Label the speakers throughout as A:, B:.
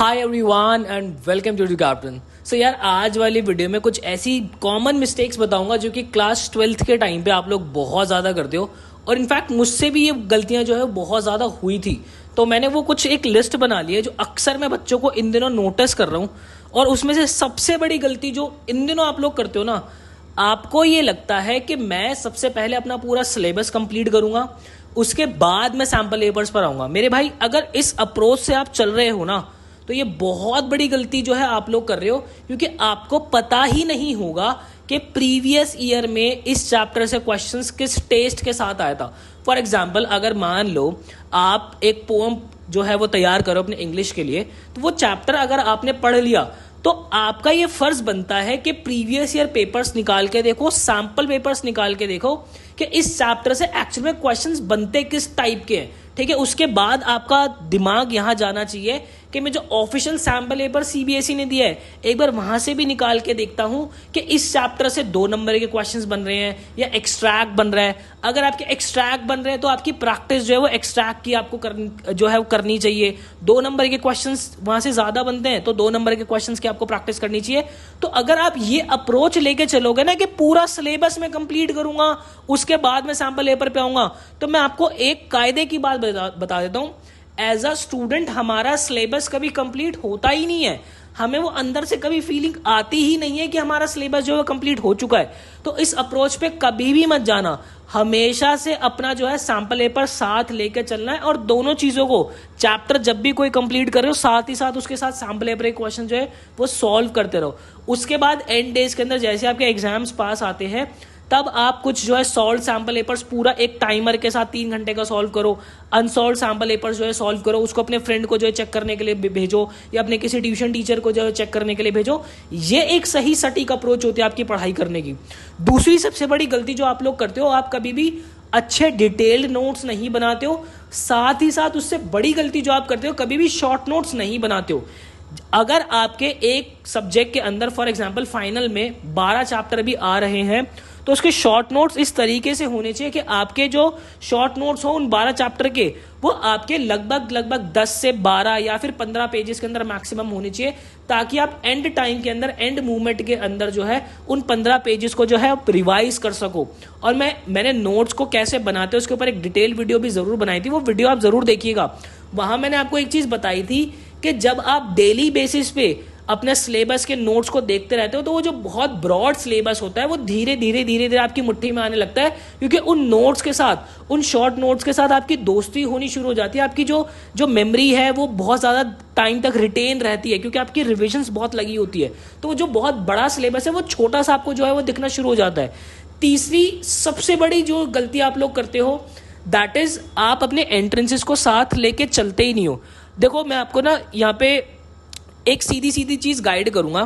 A: Hi everyone and welcome to the captain. So यार आज वाली वीडियो में कुछ ऐसी कॉमन मिस्टेक्स बताऊंगा जो कि क्लास 12th के टाइम पे आप लोग बहुत ज़्यादा करते हो और इनफैक्ट मुझसे भी ये गलतियां जो है बहुत ज़्यादा हुई थी। तो मैंने वो कुछ एक लिस्ट बना ली है जो अक्सर मैं बच्चों को इन दिनों नोटिस कर रहा हूँ। और उसमें से सबसे बड़ी गलती जो इन दिनों आप लोग करते हो ना, आपको ये लगता है कि मैं सबसे पहले अपना पूरा सिलेबस कंप्लीट करूंगा, उसके बाद मैं सैम्पल पेपर्स पर आऊंगा। मेरे भाई अगर इस अप्रोच से आप चल रहे हो ना तो ये बहुत बड़ी गलती जो है आप लोग कर रहे हो, क्योंकि आपको पता ही नहीं होगा कि प्रीवियस ईयर में इस चैप्टर से क्वेश्चंस किस टेस्ट के साथ आया था। फॉर एग्जाम्पल अगर मान लो आप एक पोएम जो है वो तैयार करो अपने इंग्लिश के लिए, तो वो चैप्टर अगर आपने पढ़ लिया तो आपका ये फर्ज बनता है कि प्रीवियस ईयर पेपर्स निकाल के देखो, सैंपल पेपर्स निकाल के देखो कि इस चैप्टर से एक्चुअल में क्वेश्चंस बनते किस टाइप के हैं। ठीक है, उसके बाद आपका दिमाग यहां जाना चाहिए कि मैं जो ऑफिशियल सैंपल पेपर सीबीएसई ने दिया है एक बार वहां से भी निकाल के देखता हूं कि इस चैप्टर से 2 नंबर के क्वेश्चंस बन रहे हैं या एक्सट्रैक्ट बन रहा है। अगर आपके एक्सट्रैक्ट बन रहे हैं तो आपकी प्रैक्टिस जो है वो एक्सट्रैक्ट की आपको जो है वो करनी चाहिए। 2 नंबर के क्वेश्चंस वहां से ज्यादा बनते हैं तो 2 नंबर के क्वेश्चंस की आपको प्रैक्टिस करनी चाहिए। तो अगर आप ये अप्रोच लेके चलोगे ना कि पूरा सिलेबस में कंप्लीट करूंगा उसके बाद मैं सैंपल पेपर पे आऊंगा, तो मैं आपको एक कायदे की बात बता देता हूं। एज अ स्टूडेंट हमारा सिलेबस कभी कंप्लीट होता ही नहीं है, हमें वो अंदर से कभी फीलिंग आती ही नहीं है कि हमारा सिलेबस जो है कंप्लीट हो चुका है। तो इस अप्रोच पे कभी भी मत जाना, हमेशा से अपना जो है सैंपल पेपर साथ लेकर चलना है और दोनों चीजों को चैप्टर जब भी कोई कंप्लीट कर रहे हो साथ ही साथ उसके साथ सैंपल पेपर के क्वेश्चन जो है वो सॉल्व करते रहो। उसके बाद एंड डेज के अंदर जैसे आपके एग्जाम्स पास आते हैं तब आप कुछ जो है सॉल्व सैंपल पेपर्स पूरा एक टाइमर के साथ 3 घंटे का सॉल्व करो, अनसॉल्व सैंपल पेपर्स जो है सॉल्व करो, उसको अपने फ्रेंड को जो है चेक करने के लिए भेजो या अपने किसी ट्यूशन टीचर को जो है चेक करने के लिए भेजो। ये एक सही सटीक अप्रोच होती है आपकी पढ़ाई करने की। दूसरी सबसे बड़ी गलती जो आप लोग करते हो, आप कभी भी अच्छे डिटेल्ड नोट्स नहीं बनाते हो। साथ ही साथ उससे बड़ी गलती जो आप करते हो, कभी भी शॉर्ट नोट्स नहीं बनाते हो। अगर आपके एक सब्जेक्ट के अंदर फॉर एग्जांपल फाइनल में 12 चैप्टर भी आ रहे हैं तो उसके शॉर्ट नोट्स इस तरीके से होने चाहिए कि आपके जो शॉर्ट नोट्स हो उन 12 चैप्टर के वो आपके लगभग 10 से 12 या फिर 15 पेजेस के अंदर मैक्सिमम होने चाहिए, ताकि आप एंड टाइम के अंदर एंड मूवमेंट के अंदर जो है उन 15 पेजेस को जो है आप रिवाइज कर सको। और मैंने नोट्स को कैसे बनाते हैं उसके ऊपर एक डिटेल वीडियो भी जरूर बनाई थी, वो वीडियो आप जरूर देखिएगा। वहां मैंने आपको एक चीज बताई थी कि जब आप डेली बेसिस पे अपने सिलेबस के नोट्स को देखते रहते हो तो वो जो बहुत ब्रॉड सिलेबस होता है वो धीरे धीरे आपकी मुट्ठी में आने लगता है, क्योंकि उन नोट्स के साथ, उन शॉर्ट नोट्स के साथ आपकी दोस्ती होनी शुरू हो जाती है। आपकी जो मेमोरी है वो बहुत ज़्यादा टाइम तक रिटेन रहती है, क्योंकि आपकी रिविजन्स बहुत लगी होती है। तो वो जो बहुत बड़ा सिलेबस है वो छोटा सा आपको जो है वो दिखना शुरू हो जाता है। तीसरी सबसे बड़ी जो गलती आप लोग करते हो दैट इज आप अपने एंट्रेंसेस को साथ लेके चलते ही नहीं हो। देखो मैं आपको ना यहाँ पे एक सीधी सीधी चीज गाइड करूंगा।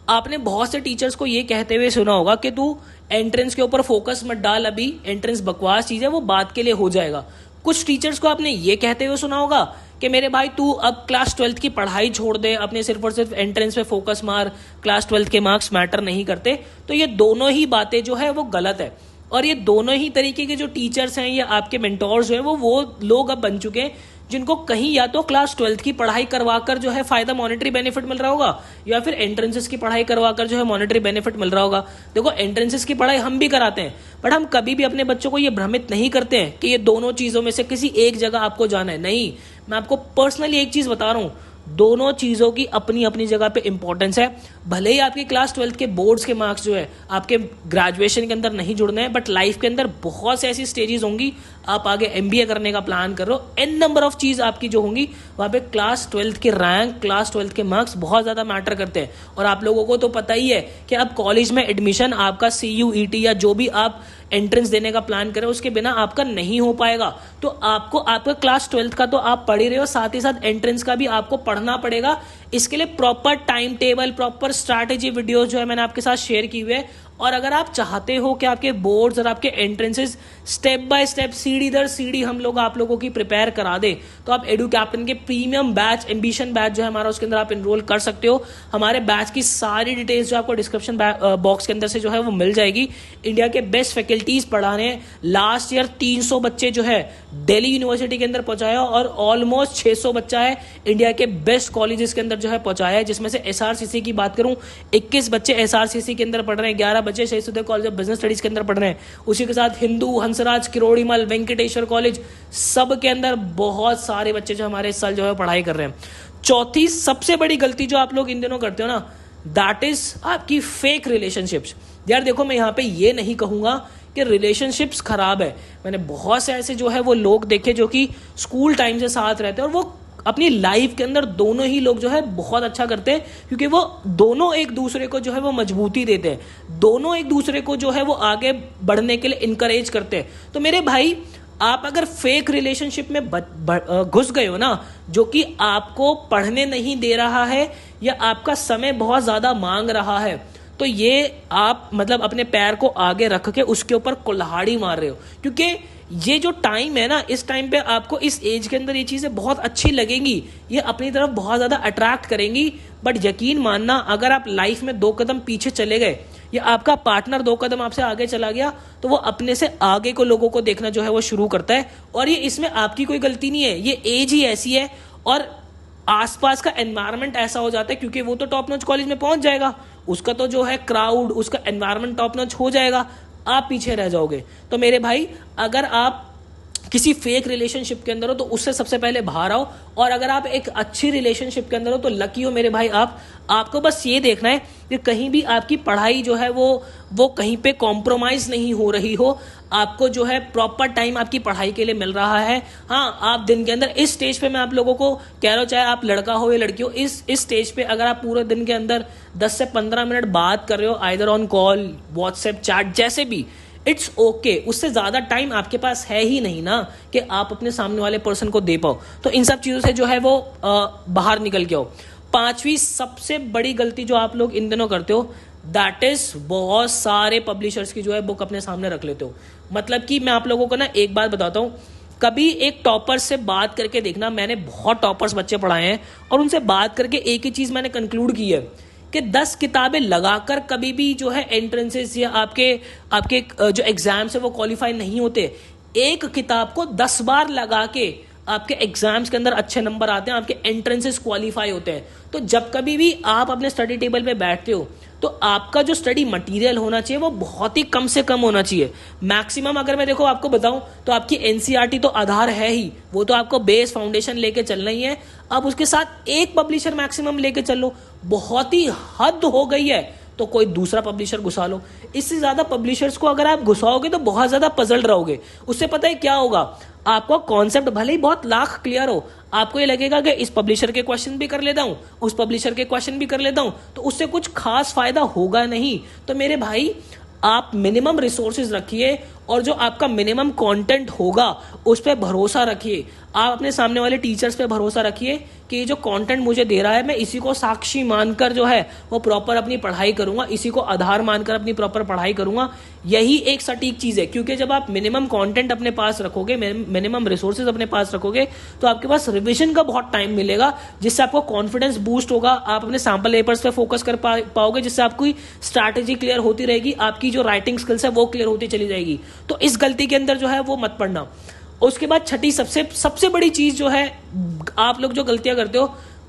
A: आपने बहुत से टीचर्स को ये कहते हुए सुना होगा कि तू एंट्रेंस के ऊपर फोकस मत डाल, अभी एंट्रेंस बकवास चीज है, वो बात के लिए हो जाएगा। कुछ टीचर्स को आपने ये कहते हुए सुना होगा कि मेरे भाई तू अब क्लास 12th की पढ़ाई छोड़ दे, अपने सिर्फ और सिर्फ एंट्रेंस पे फोकस मार, क्लास 12th के मार्क्स मैटर नहीं करते। तो ये दोनों ही बातें जो है वो गलत है। और ये दोनों ही तरीके के जो टीचर्स हैं या आपके मेंटोर्स हैं वो लोग अब बन चुके हैं जिनको कहीं या तो क्लास 12th की पढ़ाई करवाकर जो है फायदा मॉनेटरी बेनिफिट मिल रहा होगा या फिर एंट्रेंसेस की पढ़ाई करवाकर जो है मॉनेटरी बेनिफिट मिल रहा होगा। देखो एंट्रेंसेस की पढ़ाई हम भी कराते हैं, बट हम कभी भी अपने बच्चों को ये भ्रमित नहीं करते हैं कि ये दोनों चीजों में से किसी एक जगह आपको जाना है। नहीं, मैं आपको पर्सनली एक चीज बता रहा हूं, दोनों चीजों की अपनी अपनी जगह पे इंपॉर्टेंस है। भले ही आपके क्लास 12th के बोर्ड्स के मार्क्स जो है आपके ग्रेजुएशन के अंदर नहीं जुड़ने हैं, बट लाइफ के अंदर बहुत से ऐसी स्टेजेस होंगी, आप आगे एमबीए करने का प्लान कर रहे हो, एन नंबर ऑफ चीज आपकी जो होंगी वहां पे क्लास 12th के रैंक, क्लास 12th के मार्क्स बहुत ज्यादा मैटर करते हैं। और आप लोगों को तो पता ही है कि अब कॉलेज में एडमिशन आपका CUET या जो भी आप एंट्रेंस देने का प्लान करें उसके बिना आपका नहीं हो पाएगा। तो आपको आपका क्लास 12th का तो आप पढ़ ही रहे हो, साथ ही साथ एंट्रेंस का भी आपको पढ़ना पड़ेगा। इसके लिए proper time table, proper strategy video जो है मैंने आपके साथ शेयर की हुई है, और अगर आप चाहते हो कि आपके बोर्ड्स और आपके एंट्रेंसेस स्टेप बाय स्टेप सीढ़ी दर सीढ़ी हम लोग आप लोगों की प्रिपेयर करा दे, तो आप एडू कैप्टन के प्रीमियम बैच एम्बिशन बैच जो है हमारा, उसके अंदर आप इनरोल कर सकते हो। हमारे बैच की सारी डिटेल्स जो आपको डिस्क्रिप्शन बॉक्स के अंदर से जो है वो मिल जाएगी। इंडिया के बेस्ट फैकल्टीज पढ़ा रहे हैं। लास्ट ईयर 300 बच्चे जो है दिल्ली यूनिवर्सिटी के अंदर पहुंचाया और ऑलमोस्ट 600 बच्चा है इंडिया के बेस्ट कॉलेजेस के अंदर जो है पहुंचाया है, जिसमें से एसआरसीसी की बात करूं 21 बच्चे एसआरसीसी के अंदर पढ़ रहे हैं, 11 बच्चे शहीद Sukhdev college of business studies के अंदर पढ़ रहे हैं। उसी के साथ हिंदू, हंसराज, किरोड़ीमल, वेंकटेश्वर कॉलेज, सब के अंदर बहुत सारे बच्चे जो हमारे इस साल जो है पढ़ाई कर रहे हैं। चौथी सबसे बड़ी गलती जो आप लोग इन दिनों करते हो ना, दैट इज आपकी फेक रिलेशनशिप्स। यार देखो, मैं यहाँ पे ये नहीं कहूंगा कि रिलेशनशिप्स खराब है। मैंने बहुत से ऐसे जो है वो लोग देखे जो कि स्कूल टाइम से साथ रहते हैं और वो अपनी लाइफ के अंदर दोनों ही लोग जो है बहुत अच्छा करते हैं, क्योंकि वो दोनों एक दूसरे को जो है वो मजबूती देते हैं, दोनों एक दूसरे को जो है वो आगे बढ़ने के लिए इनकरेज करते हैं। तो मेरे भाई, आप अगर फेक रिलेशनशिप में घुस गए हो ना, जो कि आपको पढ़ने नहीं दे रहा है या आपका समय बहुत ज्यादा मांग रहा है, तो ये आप मतलब अपने पैर को आगे रख के उसके ऊपर कुल्हाड़ी मार रहे हो। क्योंकि ये जो टाइम है ना, इस टाइम पे आपको इस एज के अंदर ये चीजें बहुत अच्छी लगेंगी, ये अपनी तरफ बहुत ज्यादा अट्रैक्ट करेंगी। बट यकीन मानना, अगर आप लाइफ में 2 कदम पीछे चले गए या आपका पार्टनर 2 कदम आपसे आगे चला गया, तो वो अपने से आगे को लोगों को देखना जो है वो शुरू करता है। और ये इसमें आपकी कोई गलती नहीं है, ये एज ही ऐसी है और आसपास का एनवायरनमेंट ऐसा हो जाता है, क्योंकि वो तो टॉप नॉच कॉलेज में पहुंच जाएगा, उसका तो जो है क्राउड, उसका एनवायरनमेंट टॉप नॉच हो जाएगा, आप पीछे रह जाओगे। तो मेरे भाई, अगर आप किसी फेक रिलेशनशिप के अंदर हो तो उससे सबसे पहले बाहर आओ, और अगर आप एक अच्छी रिलेशनशिप के अंदर हो तो लकी हो मेरे भाई आप। आपको बस ये देखना है कि कहीं भी आपकी पढ़ाई जो है वो कहीं पे कॉम्प्रोमाइज नहीं हो रही हो, आपको जो है प्रॉपर टाइम आपकी पढ़ाई के लिए मिल रहा है। हाँ, आप दिन के अंदर इस स्टेज पे मैं आप लोगों को कह रहा हूँ, चाहे आप लड़का हो या लड़की हो, इस स्टेज पे अगर आप पूरे दिन के अंदर 10 से 15 मिनट बात कर रहे हो, either on call, WhatsApp chat, जैसे भी, इट्स ओके। उससे ज्यादा टाइम आपके पास है ही नहीं ना कि आप अपने सामने वाले पर्सन को दे पाओ। तो इन सब चीजों से जो है वो बाहर निकल के आओ। 5वीं सबसे बड़ी गलती जो आप लोग इन दिनों करते हो, दैट इज बहुत सारे पब्लिशर्स की जो है बुक अपने सामने रख लेते हो। मतलब कि मैं आप लोगों को ना एक बात बताता हूँ, कभी एक टॉपर से बात करके देखना। मैंने बहुत टॉपर्स बच्चे पढ़ाए हैं और उनसे बात करके एक ही चीज मैंने कंक्लूड की है कि 10 किताबें लगाकर कभी भी जो है एंट्रेंसेस या आपके जो एग्जाम्स है वो क्वालिफाई नहीं होते। एक किताब को 10 बार लगा के आपके एग्जाम्स के अंदर अच्छे नंबर आते हैं, आपके एंट्रेंसेस क्वालिफाई होते हैं। तो जब कभी भी आप अपने स्टडी टेबल पे बैठते हो तो आपका जो स्टडी मटेरियल होना चाहिए वो बहुत ही कम से कम होना चाहिए। मैक्सिमम अगर मैं देखो आपको बताऊं तो आपकी एनसीईआरटी तो आधार है ही, वो तो आपको बेस फाउंडेशन लेके चलना ही है। अब उसके साथ एक पब्लिशर मैक्सिमम लेके चल लो, बहुत ही हद हो गई है तो कोई दूसरा पब्लिशर घुसा लो। इससे ज्यादा पब्लिशर्स को अगर आप घुसाओगे तो बहुत ज्यादा पजल्ड रहोगे। उससे पता है क्या होगा, आपका कॉन्सेप्ट भले ही बहुत लाख क्लियर हो, आपको ये लगेगा कि इस पब्लिशर के क्वेश्चन भी कर लेता हूं, उस पब्लिशर के क्वेश्चन भी कर लेता हूं, तो उससे कुछ खास फायदा होगा नहीं। तो मेरे भाई, आप मिनिमम रिसोर्सेज रखिए और जो आपका मिनिमम कंटेंट होगा उस पर भरोसा रखिए। आप अपने सामने वाले टीचर्स पे भरोसा रखिए कि ये जो कंटेंट मुझे दे रहा है, मैं इसी को साक्षी मानकर जो है वो प्रॉपर अपनी पढ़ाई करूंगा, इसी को आधार मानकर अपनी प्रॉपर पढ़ाई करूंगा। यही एक सटीक चीज है, क्योंकि जब आप मिनिमम कंटेंट अपने पास रखोगे, मिनिमम रिसोर्सेज अपने पास रखोगे, तो आपके पास रिविजन का बहुत टाइम मिलेगा, जिससे आपको कॉन्फिडेंस बूस्ट होगा। आप अपने सैंपल पेपर्स पे फोकस कर पाओगे, जिससे आपकी स्ट्रैटेजी क्लियर होती रहेगी, आपकी जो राइटिंग स्किल्स है वो क्लियर होती चली जाएगी। तो इस गलती के अंदर जो है वो मत पड़ना। उसके बाद छठी सबसे बड़ी चीज जो है, आप लोग जो गलतियां करते हो,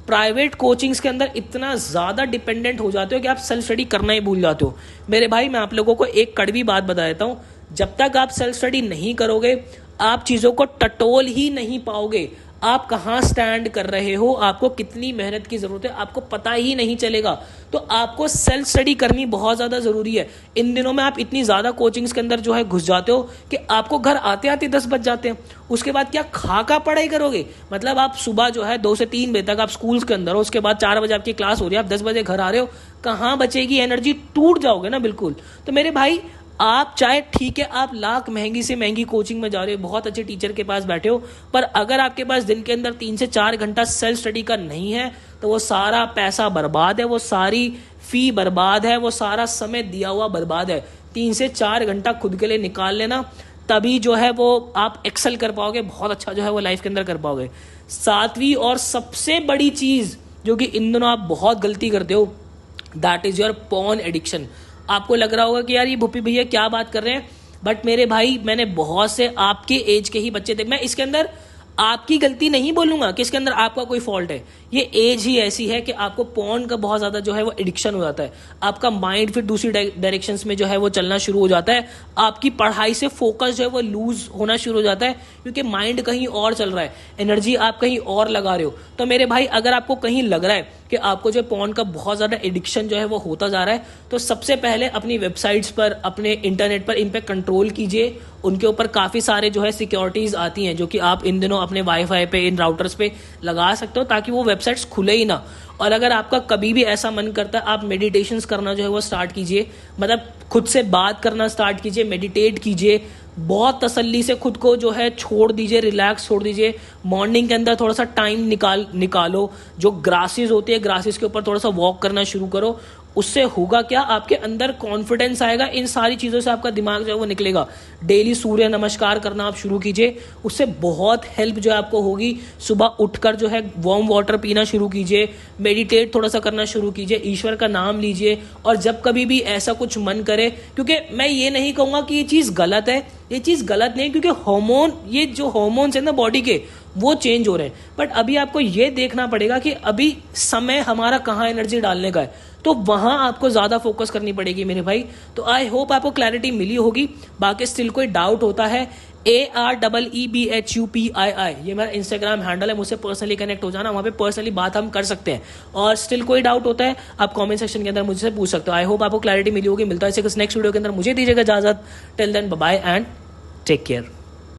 A: प्राइवेट कोचिंग्स के अंदर इतना ज्यादा डिपेंडेंट हो जाते हो कि आप सेल्फ स्टडी करना ही भूल जाते हो। मेरे भाई, मैं आप लोगों को एक कड़वी बात बता देता हूं, जब तक आप सेल्फ स्टडी नहीं करोगे आप चीजों को टटोल ही नहीं पाओगे। आप कहां स्टैंड कर रहे हो, आपको कितनी मेहनत की जरूरत है, आपको पता ही नहीं चलेगा। तो आपको सेल्फ स्टडी करनी बहुत ज्यादा जरूरी है। इन दिनों में आप इतनी ज्यादा कोचिंग्स के अंदर जो है घुस जाते हो कि आपको घर आते आते 10 बज जाते हैं। उसके बाद क्या खा पढ़ाई करोगे? मतलब आप सुबह जो है 2 से 3 बजे तक आप स्कूल के अंदर हो, उसके बाद 4 बजे आपकी क्लास हो रही है, आप 10 बजे घर आ रहे हो, कहां बचेगी एनर्जी? टूट जाओगे ना बिल्कुल। तो मेरे भाई, आप चाहे ठीक है आप लाख महंगी से महंगी कोचिंग में जा रहे हो, बहुत अच्छे टीचर के पास बैठे हो, पर अगर आपके पास दिन के अंदर 3 से 4 घंटा सेल्फ स्टडी का नहीं है तो वो सारा पैसा बर्बाद है, वो सारी फी बर्बाद है, वो सारा समय दिया हुआ बर्बाद है। 3 से 4 घंटा खुद के लिए निकाल लेना, तभी जो है वो आप एक्सेल कर पाओगे, बहुत अच्छा जो है वो लाइफ के अंदर कर पाओगे। 7वीं और सबसे बड़ी चीज जो कि इन दोनों आप बहुत गलती करते हो, that is your porn addiction. आपको लग रहा होगा कि यार ये भूपी भैया क्या बात कर रहे हैं, बट मेरे भाई मैंने बहुत से आपके एज के ही बच्चे थे, मैं इसके अंदर आपकी गलती नहीं बोलूंगा कि इसके अंदर आपका कोई फॉल्ट है, ये एज ही ऐसी है कि आपको पॉर्न का बहुत ज्यादा जो है वो एडिक्शन हो जाता है, आपका माइंड फिर दूसरी डायरेक्शंस में जो है वो चलना शुरू हो जाता है, आपकी पढ़ाई से फोकस जो है वो लूज होना शुरू हो जाता है, क्योंकि माइंड कहीं और चल रहा है, एनर्जी आप कहीं और लगा रहे हो। तो मेरे भाई अगर आपको कहीं लग रहा है कि आपको जो पॉर्न का बहुत ज्यादा एडिक्शन जो है वो होता जा रहा है, तो सबसे पहले अपनी वेबसाइट्स पर, अपने इंटरनेट पर इन पे कंट्रोल कीजिए। उनके ऊपर काफी सारे जो है सिक्योरिटीज आती हैं जो कि आप इन दिनों अपने वाईफाई पे, इन राउटर्स पे लगा सकते हो ताकि वो वेबसाइट्स खुले ही ना। और अगर आपका कभी भी ऐसा मन करता है, आप मेडिटेशंस करना जो है वो स्टार्ट कीजिए, मतलब खुद से बात करना स्टार्ट कीजिए, मेडिटेट कीजिए, बहुत तसल्ली से खुद को जो है छोड़ दीजिए, रिलैक्स छोड़ दीजिए। मॉर्निंग के अंदर थोड़ा सा टाइम निकालो, जो ग्रासेस होती है ग्रासेस के ऊपर थोड़ा सा वॉक करना शुरू करो। उससे होगा क्या, आपके अंदर कॉन्फिडेंस आएगा, इन सारी चीजों से आपका दिमाग जो है वो निकलेगा। डेली सूर्य नमस्कार करना आप शुरू कीजिए, उससे बहुत हेल्प जो है आपको होगी। सुबह उठकर जो है वार्म वाटर पीना शुरू कीजिए, मेडिटेट थोड़ा सा करना शुरू कीजिए, ईश्वर का नाम लीजिए। और जब कभी भी ऐसा कुछ मन करे, क्योंकि मैं ये नहीं कहूंगा कि ये चीज गलत है, ये चीज गलत नहीं, क्योंकि हार्मोन, ये जो हार्मोन्स है ना बॉडी के, वो चेंज हो रहे हैं। बट अभी आपको ये देखना पड़ेगा कि अभी समय हमारा कहाँ एनर्जी डालने का है, तो वहां आपको ज्यादा फोकस करनी पड़ेगी मेरे भाई। तो आई होप आपको क्लैरिटी मिली होगी। बाकी स्टिल कोई डाउट होता है, AREEBHUPII ये मेरा इंस्टाग्राम हैंडल है, मुझसे पर्सनली कनेक्ट हो जाना, वहां पे पर्सनली बात हम कर सकते हैं। और स्टिल कोई डाउट होता है आप कमेंट सेक्शन के अंदर मुझसे पूछ सकते हो। आई होप आपको क्लैरिटी मिली होगी। मिलता है नेक्स्ट वीडियो के अंदर, मुझे दीजिएगा इजाजत। Till then bye bye and take care.